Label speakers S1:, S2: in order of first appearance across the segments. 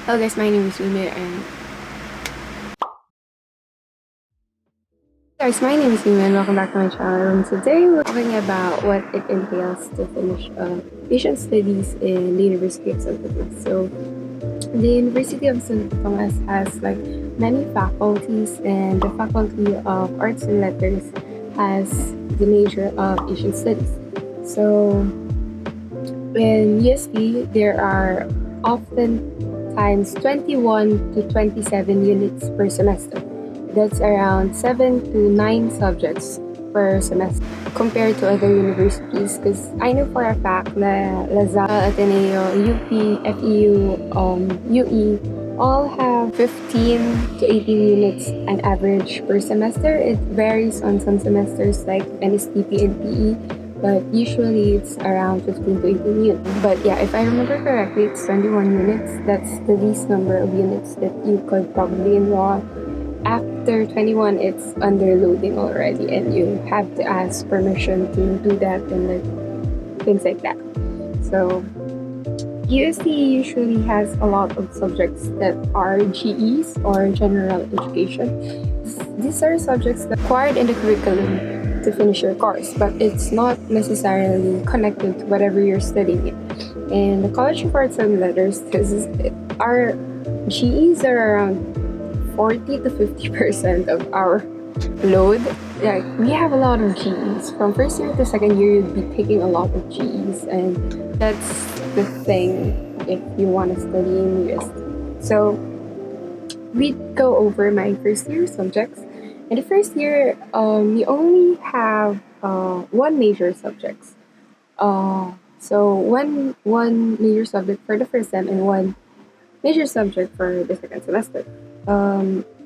S1: Hello guys, my name is WiMae and welcome back to my channel. And today we're talking about what it entails to finish Asian Studies in the University of Santo Tomas. So the University of Santo Tomas has like many faculties, and the Faculty of Arts and Letters has the major of Asian Studies. So in UST, there are oftentimes 21 to 27 units per semester. That's around 7 to 9 subjects per semester compared to other universities, because I know for a fact that Lazada, Ateneo, UP, FEU, UE all have 15 to 18 units an average per semester. It varies on some semesters like NSTP and PE, but usually it's around 15 to 18 units. But yeah, if I remember correctly, it's 21 units. That's the least number of units that you could probably enroll. After 21, it's underloading already, and you have to ask permission to do that and like things like that. So UST usually has a lot of subjects that are GEs or general education. These are subjects that are required in the curriculum to finish your course, but it's not necessarily connected to whatever you're studying. And the College of Arts and Letters, our GEs are around 40 to 50% of our load. Like, we have a lot of GEs. From first year to second year, you'll be taking a lot of GEs, and that's the thing if you want to study in UST. So we go over my first year subjects. In the first year, we only have one major subjects. So one major subject for the first sem and one major subject for the second semester.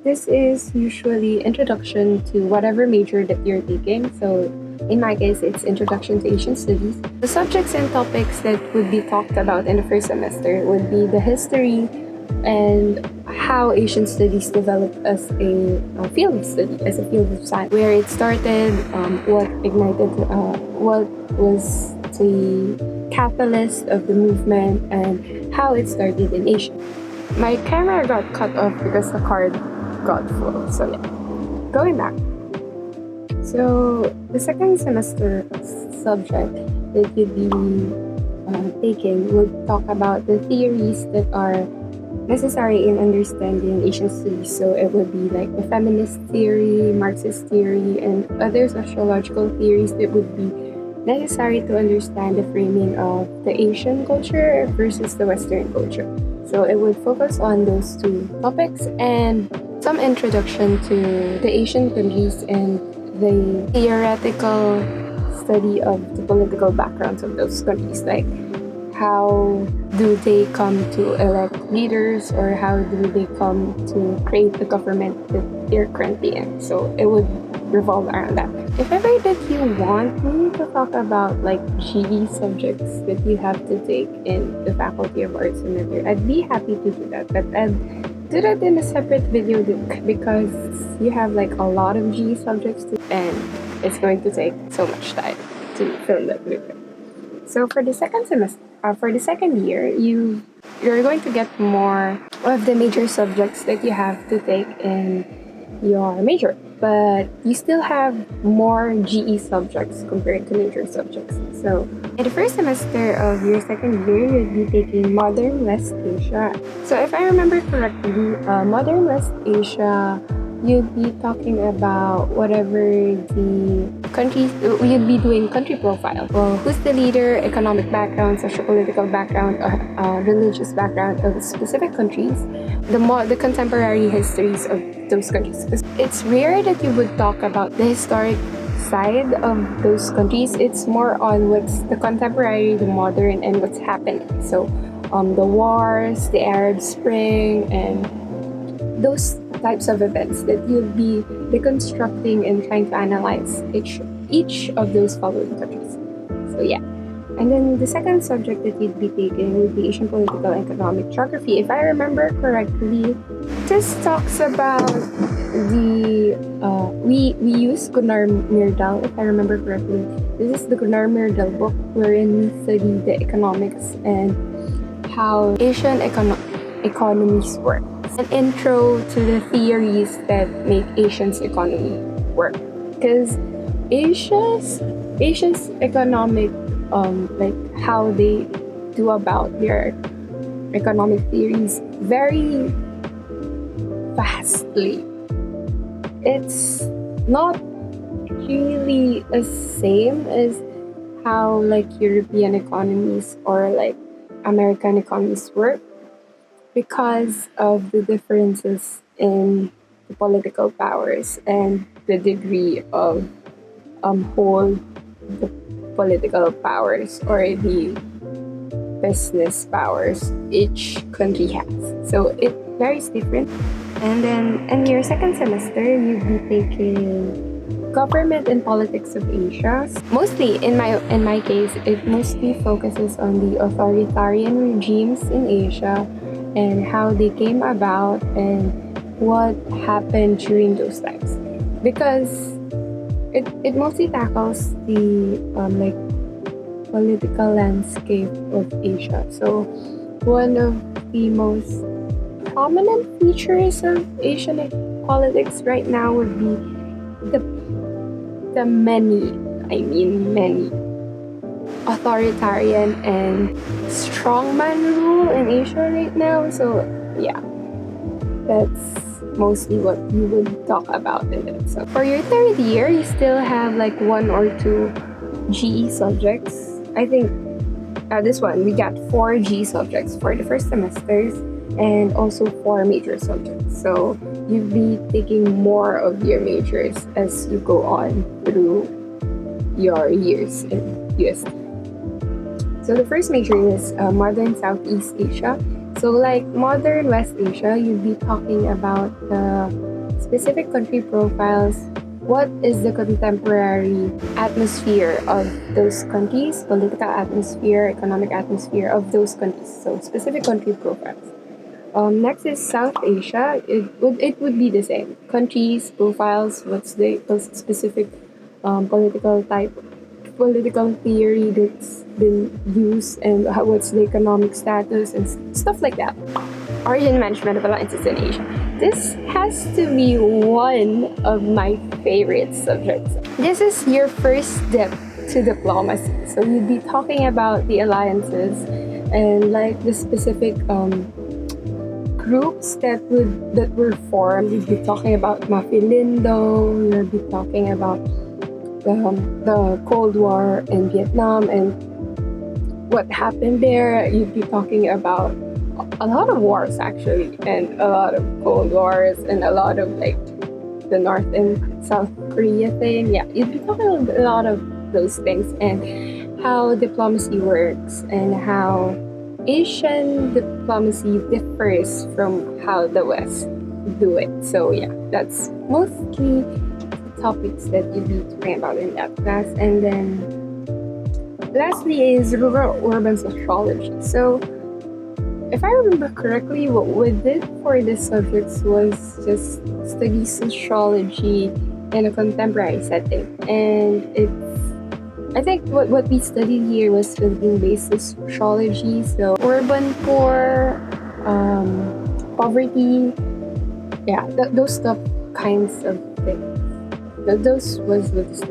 S1: This is usually introduction to whatever major that you're taking. So in my case, it's Introduction to Asian Studies. The subjects and topics that would be talked about in the first semester would be the history and how Asian Studies developed as a field of study, as a field of science, where it started, what ignited, what was the catalyst of the movement, and how it started in Asia. My camera got cut off because the card got full. So yeah, going back. So the second semester subject that you'd be taking would talk about the theories that are necessary in understanding Asian studies. So it would be like the feminist theory, Marxist theory, and other sociological theories that would be necessary to understand the framing of the Asian culture versus the Western culture. So it would focus on those two topics and some introduction to the Asian countries and the theoretical study of the political backgrounds of those countries, like how do they come to elect leaders, or how do they come to create the government that they're currently in. So it would revolve around that. If ever that you want me to talk about like GE subjects that you have to take in the Faculty of Arts and Letters, I'd be happy to do that. But I'd do that in a separate video because you have like a lot of GE subjects and it's going to take so much time to film that video. So for the second semester, for the second year, you're going to get more of the major subjects that you have to take in your major, but you still have more GE subjects compared to major subjects. So in the first semester of your second year, you'll be taking Modern West Asia. So if I remember correctly, Modern West Asia, you'll be talking about whatever the countries, you'll be doing country profile. Well, who's the leader, economic background, socio-political background, religious background of specific countries, the contemporary histories of those countries. It's rare that you would talk about the historic side of those countries. It's more on what's the contemporary, the modern, and what's happening. So the wars, the Arab Spring, and those types of events that you'll be reconstructing and trying to analyze each of those following countries. So yeah. And then the second subject that you'd be taking would be Asian Political and Economic Geography. If I remember correctly, this talks about the we use Gunnar Myrdal, if I remember correctly. This is the Gunnar Myrdal book wherein we study the economics and how economies work. An intro to the theories that make Asia's economy work. Because Asia's economic, like how they do about their economic theories very vastly. It's not really the same as how like European economies or like American economies work because of the differences in the political powers and the degree of hold the political powers or the business powers each country has. So it varies different. And then in your second semester, you'll be taking government and politics of Asia. Mostly, in my case, it mostly focuses on the authoritarian regimes in Asia and how they came about and what happened during those times. Because it mostly tackles the like political landscape of Asia. So one of the most prominent features of Asian politics right now would be the many authoritarian and strongman rule in Asia right now. So yeah, that's mostly what we would talk about in it. So for your third year, you still have like 1 or 2 GE subjects. I think this one, we got 4 GE subjects for the first semesters and also 4 major subjects. So you'll be taking more of your majors as you go on through your years in UST. So the first major is Modern Southeast Asia. So like Modern West Asia, you'll be talking about the specific country profiles. What is the contemporary atmosphere of those countries, political atmosphere, economic atmosphere of those countries? So specific country profiles. Next is South Asia. It would be the same. Countries, profiles, what's the specific political theory that's been used, and what's the economic status and stuff like that. Origin management of alliances in Asia. This has to be one of my favorite subjects. This is your first step to diplomacy. So you'd be talking about the alliances and like the specific groups that were formed. You'd be talking about Mafilindo. You'll be talking about the Cold War in Vietnam and what happened there. You'd be talking about a lot of wars actually, and a lot of Cold Wars, and a lot of like the North and South Korea thing. Yeah, you'd be talking a lot of those things and how diplomacy works and how Asian diplomacy differs from how the West do it. So yeah, that's mostly the topics that you'd be talking about in that class. And then lastly is rural-urban sociology. So if I remember correctly, what we did for this subjects was just study sociology in a contemporary setting. And I think what we studied here was Philippine-based sociology. So urban poor, poverty, yeah, those stuff kinds of things. Those was what the stuff.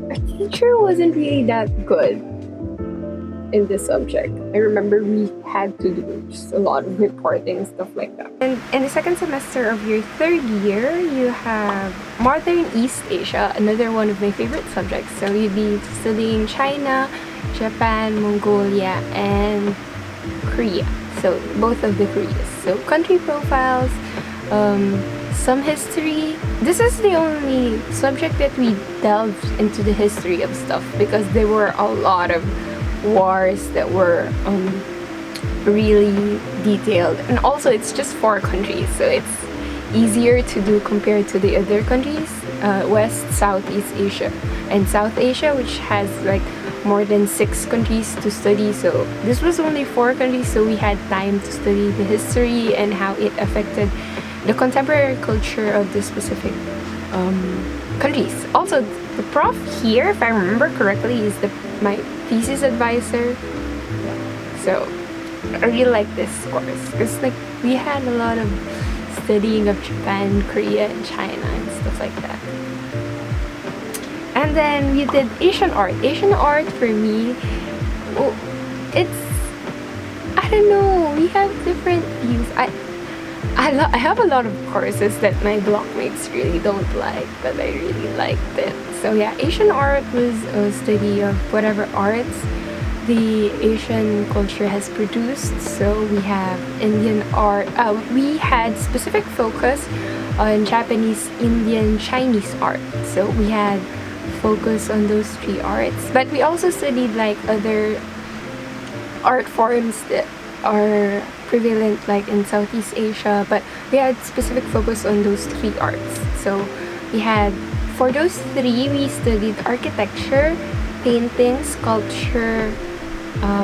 S1: Our teacher wasn't really that good in this subject. I remember we had to do just a lot of reporting and stuff like that. And in the second semester of your third year, you have Modern East Asia, another one of my favorite subjects. So you'd be studying China, Japan, Mongolia, and Korea. So both of the Koreas. So country profiles, some history. This is the only subject that we delved into the history of stuff because there were a lot of wars that were really detailed, and also it's just 4 countries, so it's easier to do compared to the other countries, West, Southeast Asia, and South Asia, which has like more than 6 countries to study. So this was only 4 countries, so we had time to study the history and how it affected the contemporary culture of the specific countries. Also, the prof here, if I remember correctly, is my thesis advisor. So I really like this course because like we had a lot of studying of Japan, Korea, and China and stuff like that. And then we did Asian art. Asian art for me, oh, it's, I don't know, we have different views. I have a lot of courses that my blockmates really don't like, but I really liked it. So yeah, Asian art was a study of whatever arts the Asian culture has produced. So we have Indian art. We had specific focus on Japanese, Indian, Chinese art. So we had focus on those three arts. But we also studied like other art forms that are prevalent like in Southeast Asia, but we had specific focus on those three arts. So we had, for those three, we studied architecture, painting, sculpture,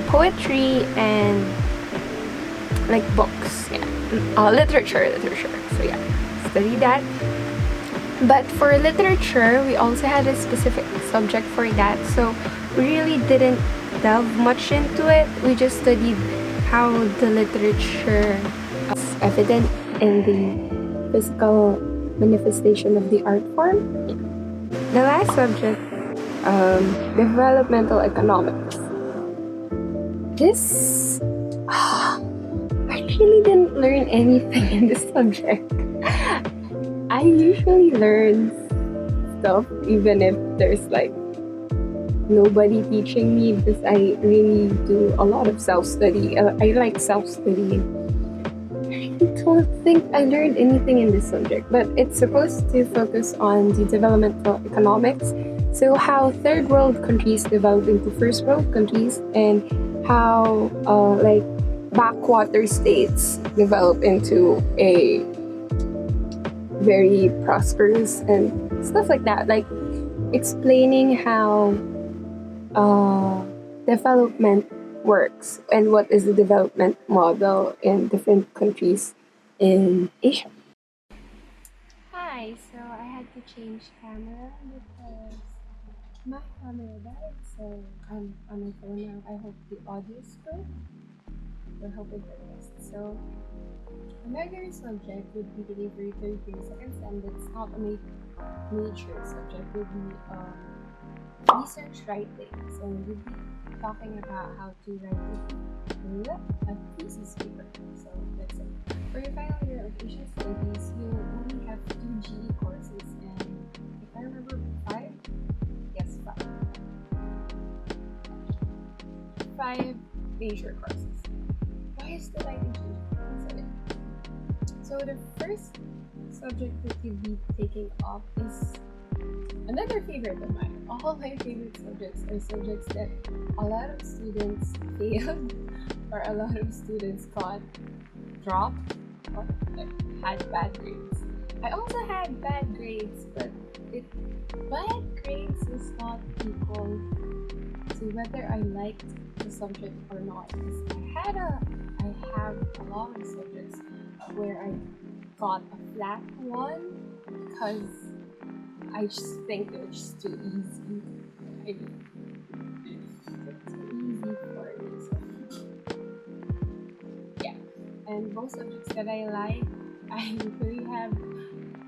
S1: poetry, and like books, literature. So yeah, study that. But for literature, we also had a specific subject for that, so we really didn't delve much into it. We just studied how the literature is evident in the physical manifestation of the art form. The last subject, developmental economics. This, I really didn't learn anything in this subject. I usually learn stuff even if there's like nobody teaching me, because I really do a lot of self-study. I like self-studying. I don't think I learned anything in this subject, but it's supposed to focus on the developmental economics. So how third world countries develop into first world countries, and how like backwater states develop into a very prosperous and stuff like that. Like explaining how development works and what is the development model in different countries in Asia. Hi, so I had to change camera because my camera died, so I'm on my phone now. I hope the audio is good. We're hoping for the best. So another subject would be delivery 30 seconds, and it's not a major subject, would be research writing. So we'll be talking about how to write a thesis paper. So that's it. For your final year of Asian Studies, you'll only have 2 GE courses, and if I remember, 5? Yes, 5. 5 major courses. Why is the lighting changing? So the first subject that you'll be taking up is another favorite of mine. All my favorite subjects are subjects that a lot of students failed or a lot of students got dropped or like, had bad grades. I also had bad grades, but bad grades was not equal to whether I liked the subject or not. Because I have a lot of subjects where I got a flat 1 because I just think it was just too easy. It's too easy for me. So yeah, and most subjects that I like, I usually have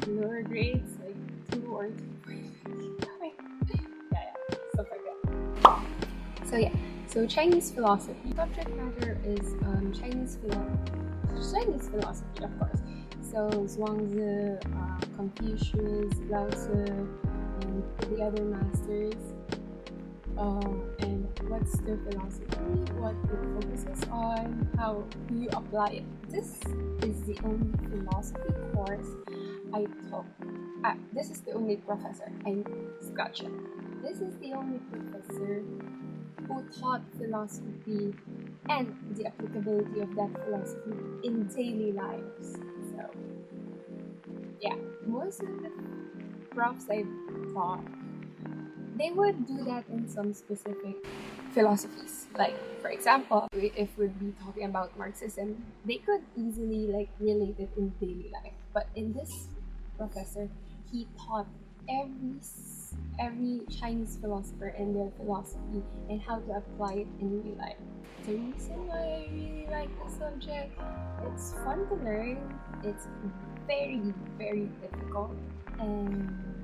S1: lower grades, like 2 or 2.5. yeah, stuff like that. So yeah, so Chinese philosophy. Subject matter is Chinese philosophy, of course. So Zhuangzi, Confucius, Lao Tzu, and the other masters, and what's their philosophy, what it focuses on, how do you apply it. This is the only philosophy course I took. This is the only professor. This is the only professor who taught philosophy and the applicability of that philosophy in daily lives. So yeah, most of the profs I've taught, they would do that in some specific philosophies. Like for example, if we'd be talking about Marxism, they could easily like relate it in daily life. But in this professor, he taught every Chinese philosopher and their philosophy and how to apply it in real life. The reason why I really like this subject, it's fun to learn, it's very, very difficult, and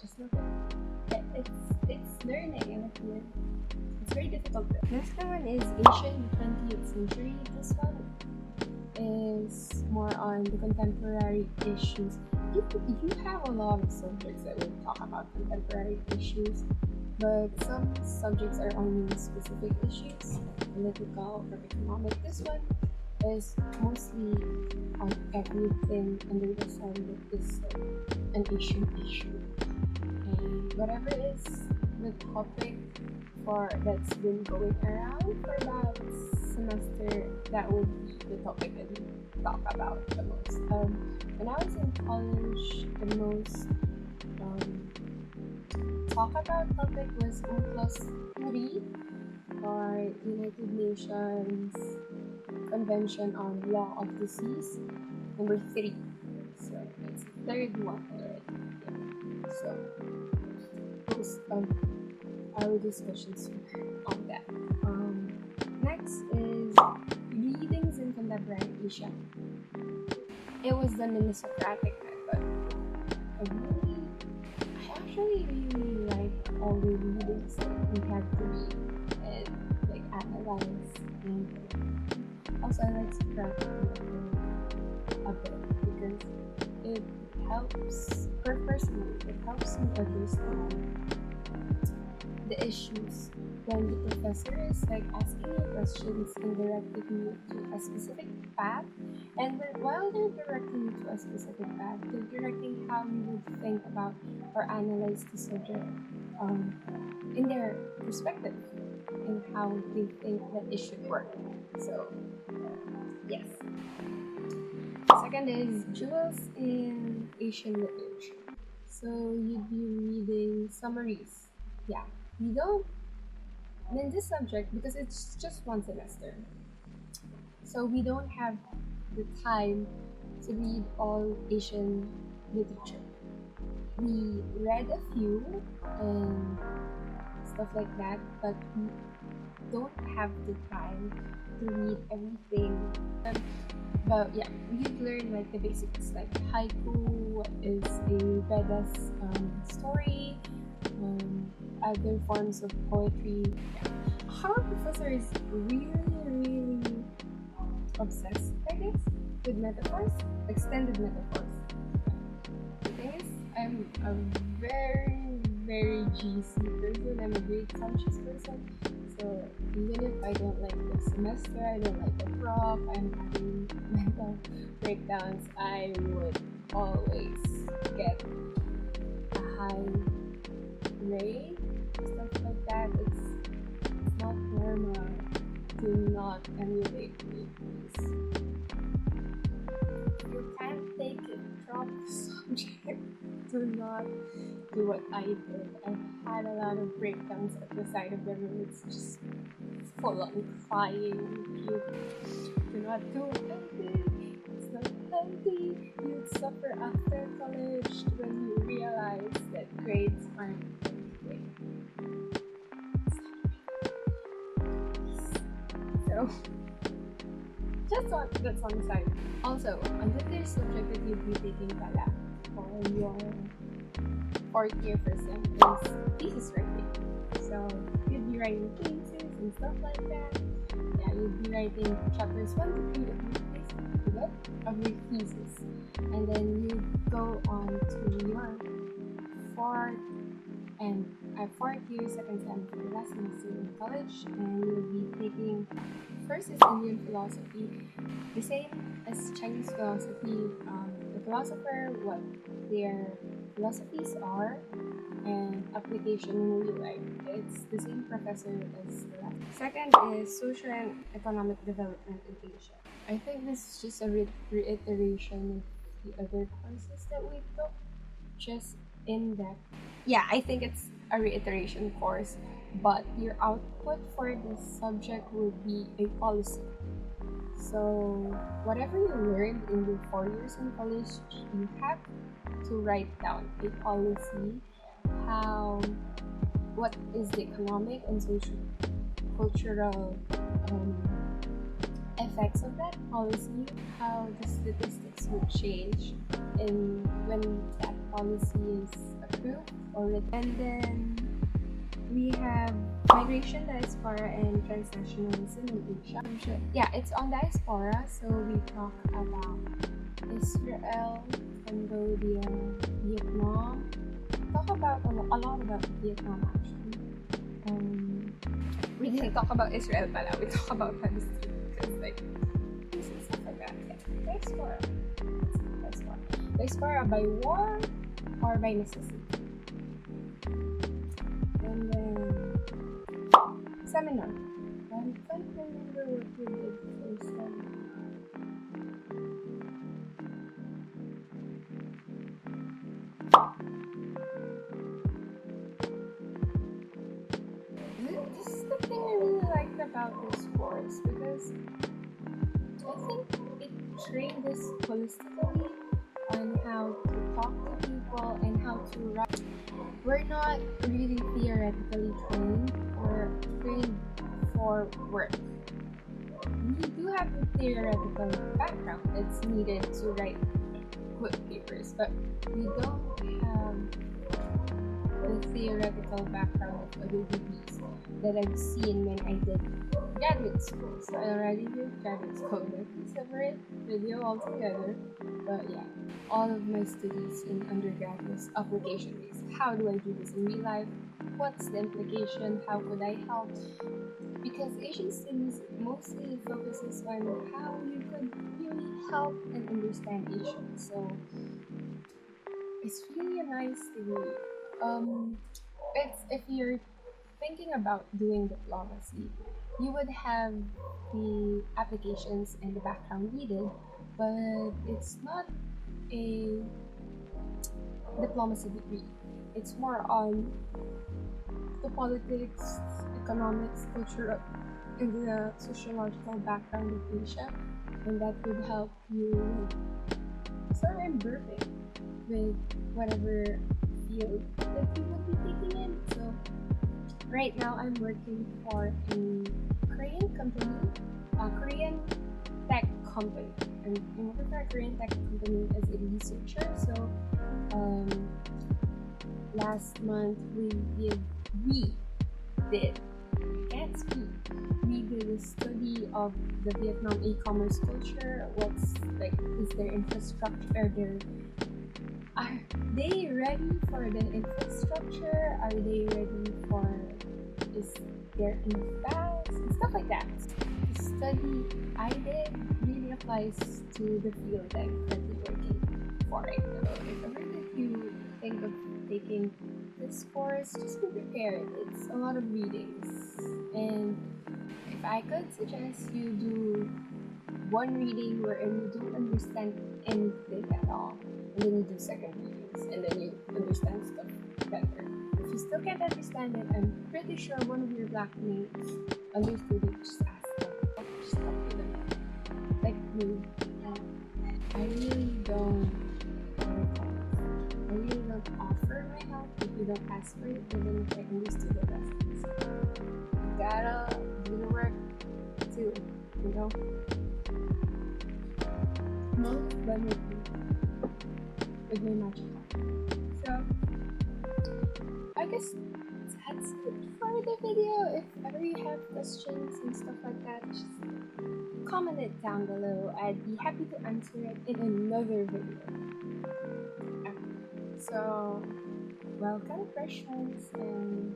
S1: just love it. It's learning and it's very difficult. Next one is Asian 20th century. This one is more on the contemporary issues. You have a lot of subjects that will talk about contemporary issues, but some subjects are only specific issues, political or economic. This one is mostly on everything under the sun that is an Asian issue. And whatever is the topic that's been going around for that semester, that would be the topic that we talk about the most. When I was in college, the most talk about topic was UNCLOS 3, or United Nations Convention on Law of Disease, number 3. So it's the third one already. Yeah. So most of our discussions were on that. Next is readings in contemporary Asia. It was done in the Socratic method. I actually really like all the readings that we had to read and like analyze. And also I like Socratic method a bit because it helps, personally, it helps me understand the issues when the professor is like asking you questions and directing you to a specific path, and while they're directing you to a specific path, they're directing how you would think about or analyze the subject in their perspective and how they think that it should work. So yes. Second is jewels in Asian literature. So you'd be reading summaries. Yeah, we don't in this subject, because it's just one semester, so we don't have the time to read all Asian literature. We read a few and stuff like that, but we don't have the time to read everything. But yeah, we've learned like the basics, like haiku, what is a Vedas story, other forms of poetry. Yeah. Our professor is really, really obsessed, I guess, with metaphors, extended metaphors. The thing is, I'm a very, very GC person. I'm a very conscious person. So even if I don't like the semester, I don't like the prof, I'm having mental breakdowns, I would always get a high grade, stuff like that. It's not normal. Do not emulate me, please. You can't take it, drop the subject. Do not do what I did. I had a lot of breakdowns at the side of the room. It's just full on crying. Do not do anything. It's not healthy. You'd suffer after college when you realize that grades aren't anything. So, that's on the side. Also, another subject that you'd be taking pala for your 4th year first sem is thesis writing. So, you'd be writing thesis and stuff like that. Yeah, you'd be writing chapters 1 to 3 of your thesis. And then you go on to your 4th year, second sem for the last semester in college, and you'll be taking first is Indian philosophy, the same as Chinese philosophy, the philosopher, what their philosophies are, and application in real life. It's the same professor as the last. Second is social and economic development in Asia. I think this is just a reiteration of the other courses that we took, just in depth. Yeah, I think it's a reiteration course, but your output for this subject will be a policy. So whatever you learned in your 4 years in college, you have to write down a policy, what is the economic and social cultural effects of that policy, how the statistics would change in when that policy is approved or written. And then we have migration, diaspora, and transnationalism in Asia. Yeah, it's on diaspora, so we talk about Israel, Cambodia, Vietnam. Talk about a lot about Vietnam actually. We didn't talk about Israel pala, we talk about Palestine because like stuff like that. Yeah. Diaspora by war or by necessity. And then seminar. I can't remember what we did for seminar. This is the thing I really liked about this course because I think it trained us holistically on how to talk to people and how to write. We're not really theoretically trained or trained for work. We do have the theoretical background that's needed to write good papers, but we don't have the theoretical background of other degrees that I've seen when I did graduate school. So I already did graduate school, that's a separate video altogether. But yeah, all of my studies in undergrad was application based. How do I do this in real life? What's the implication? How could I help? Because Asian studies mostly focuses on how you could really help and understand Asians. So it's really a nice degree. It's if you're thinking about doing diplomacy, you would have the applications and the background needed, but it's not a diplomacy degree. It's more on the politics, economics, cultural, and the sociological background of Asia, and that would help you sorry I'm burping with whatever field that you would be taking in. So right now I'm working for a Korean company, a Korean tech company. And I'm working for a Korean tech company as a researcher. So last month we did a study of the Vietnam e-commerce culture. What's like is their infrastructure? Are they ready for the infrastructure? Are they ready for is there enough bags and stuff like that? The study I did really applies to the field I'm currently working for right now. If ever if you think of taking this course, just be prepared. It's a lot of readings, and if I could suggest you do one reading wherein you don't understand anything at all, and then you do second readings, and then you understand stuff better. If you still can't understand it, I'm pretty sure one of your blackmates understood it. Just ask them. Just talk to them. Like me. I really don't offer my help if you don't ask for it, even if I understood the lessons. You gotta do the work too, you know? Most done with my magic art. So I guess that's it for the video. If ever you have questions and stuff like that, just comment it down below. I'd be happy to answer it in another video. So welcome freshmen, and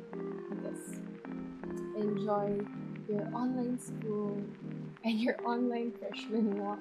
S1: I guess enjoy your online school and your online freshman walk.